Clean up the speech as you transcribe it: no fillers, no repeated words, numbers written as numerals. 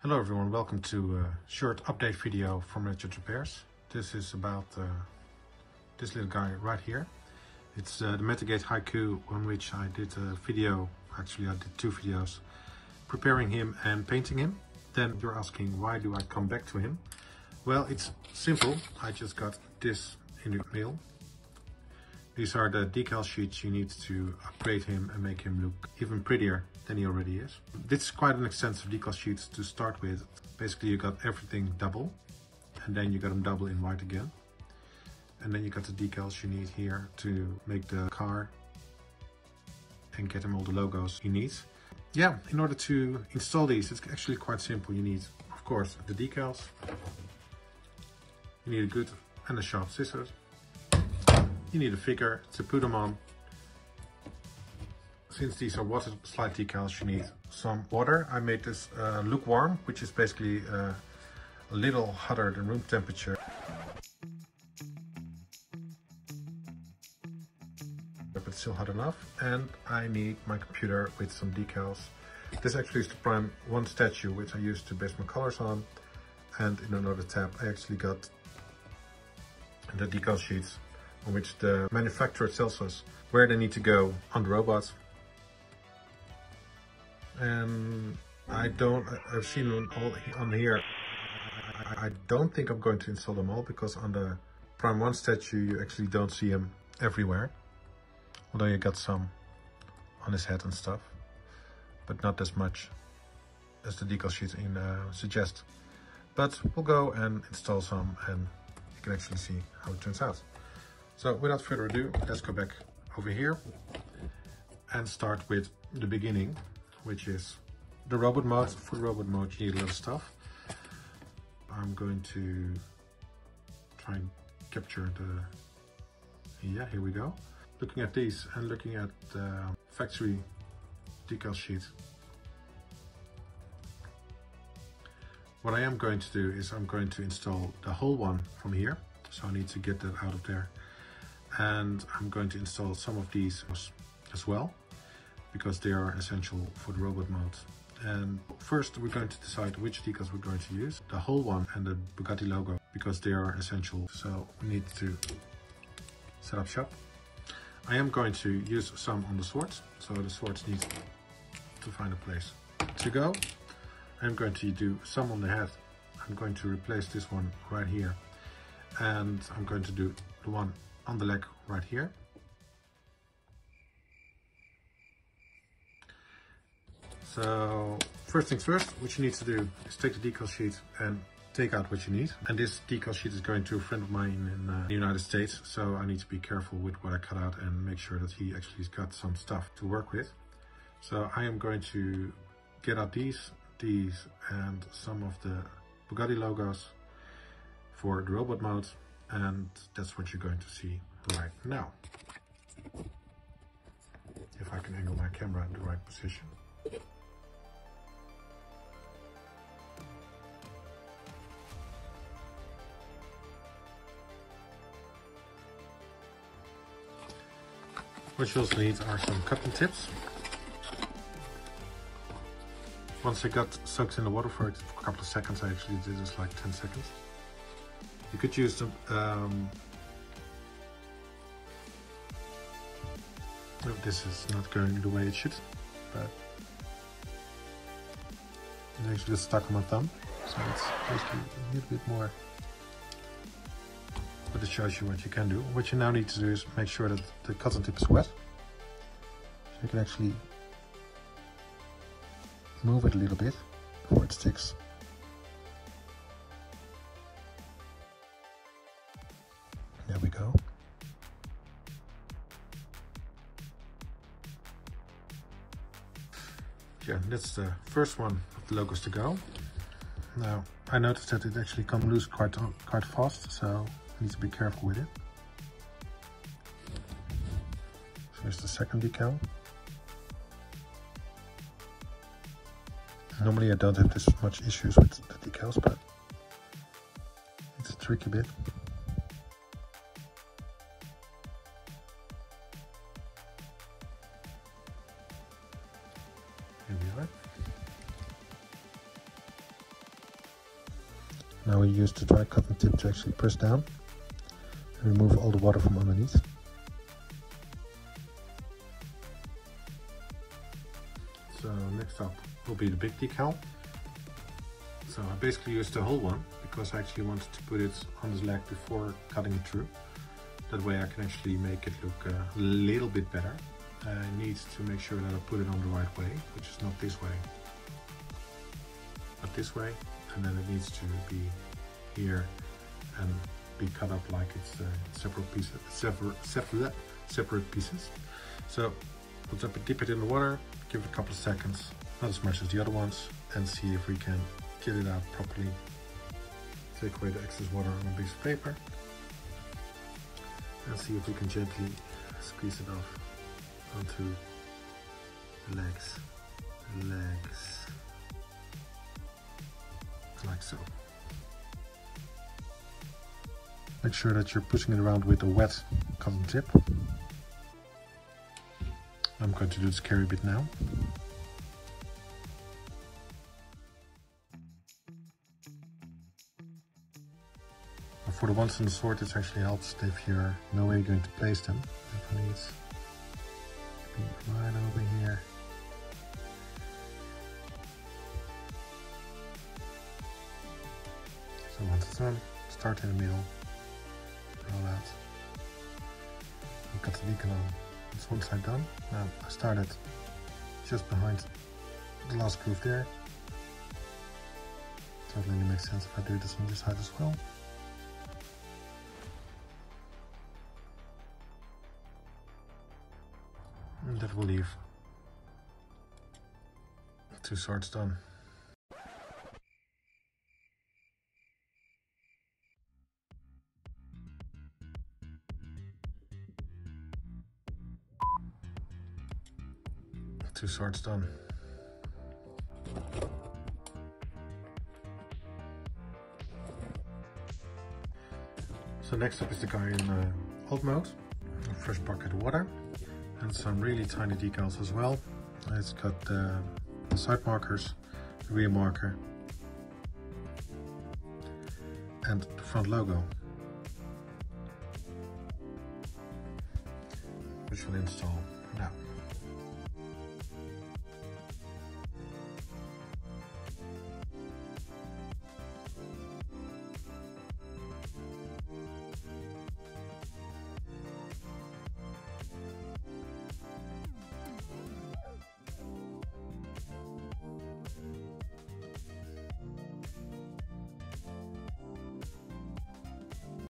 Hello everyone, welcome to a short update video from Metagate Repairs. This is about this little guy right here. It's the Metagate Haiku, on which I did a video, actually I did two videos, preparing him and painting him. Then you're asking, why do I come back to him? Well, it's simple. I just got this in the mail. These are the decal sheets you need to upgrade him and make him look even prettier than he already is. This is quite an extensive decal sheet to start with. Basically you got everything double, and then you got them double in white again. And then you got the decals you need here to make the car and get him all the logos he needs. Yeah, in order to install these, it's actually quite simple. You need, of course, the decals. You need a good and a sharp scissors. You need a figure to put them on. Since these are water slide decals, you need some water. I made this lukewarm, which is basically a little hotter than room temperature. But still hot enough. And I need my computer with some decals. This actually is to prime one statue, which I used to base my colors on. And in another tab, I actually got the decal sheets on which the manufacturer tells us where they need to go on the robot. And I've seen them all on here. I don't think I'm going to install them all, because on the Prime 1 statue you actually don't see him everywhere. Although you got some on his head and stuff, but not as much as the decal sheets suggest. But we'll go and install some and you can actually see how it turns out. So without further ado, let's go back over here and start with the beginning, which is the robot mode. For robot mode you need a lot of stuff. I'm going to try and capture yeah, here we go. Looking at these and looking at the factory decal sheet, what I am going to do is I'm going to install the whole one from here. So I need to get that out of there. And I'm going to install some of these as well, because they are essential for the robot mode. And first we're going to decide which decals we're going to use. The whole one and the Bugatti logo, because they are essential. So we need to set up shop. I am going to use some on the swords, so the swords need to find a place to go. I'm going to do some on the head. I'm going to replace this one right here. And I'm going to do the one on the leg right here. So first things first, what you need to do is take the decal sheet and take out what you need. And this decal sheet is going to a friend of mine in the United States, so I need to be careful with what I cut out and make sure that he actually has got some stuff to work with. So I am going to get out these, and some of the Bugatti logos for the robot mode, and that's what you're going to see right now. If I can angle my camera in the right position. What you also need are some cutting tips. Once I got soaked in the water for a couple of seconds, I actually did this like 10 seconds. You could use them. This is not going the way it should, but it actually gets stuck on my thumb, so it's basically a little bit more. But it shows you what you can do. What you now need to do is make sure that the cotton tip is wet, so you can actually move it a little bit before it sticks. There we go. Yeah, that's the first one of the logos to go. Now, I noticed that it actually comes loose quite fast, so I need to be careful with it. So here's the second decal. Normally I don't have this much issues with the decals, but it's a tricky bit. Here we are. use the dry cotton tip to actually press down and remove all the water from underneath. So next up will be the big decal. So I basically used the whole one because I actually wanted to put it on this leg before cutting it through. That way I can actually make it look a little bit better. I need to make sure that I put it on the right way, which is not this way, but this way, and then it needs to be here and be cut up like it's separate pieces, separate pieces. So we'll dip it in the water, give it a couple of seconds, not as much as the other ones, and see if we can get it out properly. Take away the excess water on a piece of paper and see if we can gently squeeze it off onto the legs, like so. Make sure that you're pushing it around with a wet cotton tip. I'm going to do the scary bit now. For the ones on the sword, it actually helps if you know where you're going to place them. If I need to be right over here. So once it's done, start in the middle, roll out, and cut the decal on. That's one side done. Now I started just behind the last groove there. Totally makes sense if I do this on this side as well. And that will leave 2 swords done. Two swords done. So next up is the guy in alt mode, a fresh bucket of water, and some really tiny decals as well. It's got the side markers, the rear marker, and the front logo, which we'll install now.